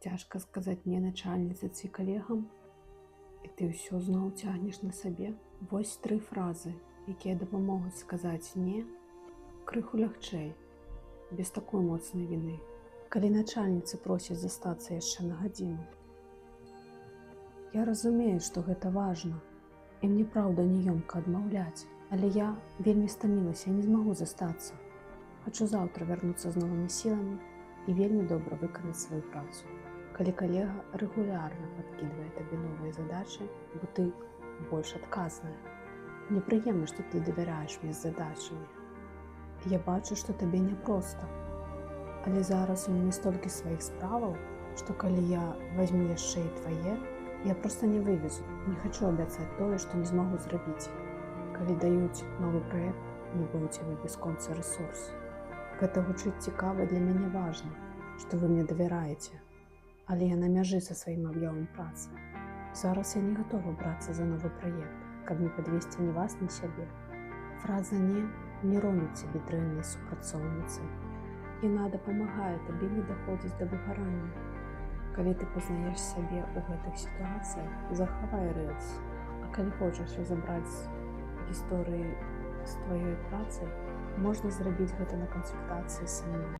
Цяжка сказаць не начальніцы ці калегам, і ты ўсё зноў цягнеш на сабе. Вось 3 фразы, якія дапамогуць сказаць не крыху лягчэй, без такой моцнай віны. Калі начальніцы просяць застацца яшчэ на гадзіну. Я разумею, што гэта важна, і мне праўда неёмка адмаўляць, але я вельмі стамілася і не змагу застацца. Хачу заўтра вярнуцца з новымі сіламі і вельмі добра выканаць сваю працу. Калі калега рэгулярна падкідвае табе новыя задачы, бо ты больш адказная. Мне прыемна, што ты давяраеш мне з задачамі. Я бачу, што табе няпроста. Але зараз у мяне столькі сваіх справаў, што калі я вазьму яшчэ і твае, я проста не вывезу. Не хачу абяцаць тое, што не змагу зрабіць. Калі даюць новы праект, нібы ў цябе бясконцы рэсурс. Гэта гучыць цікава, для мяне важна, што вы мне давяраеце. Але я на мяжы са сваім аб'ёмам працы. Зараз я не гатова брацца за новы праект, каб не падвесці ні вас, ні сябе. Фраза не робіць цябе дрэннай супрацоўніцай. Яна дапамагае табе не даходзіць да выгарання. Калі ты пазнаеш сябе ў гэтых сітуацыях, захавай рэлс. А калі хочаш разабраць гісторыі з тваёй працай, можна зрабіць гэта на кансультацыі са мной.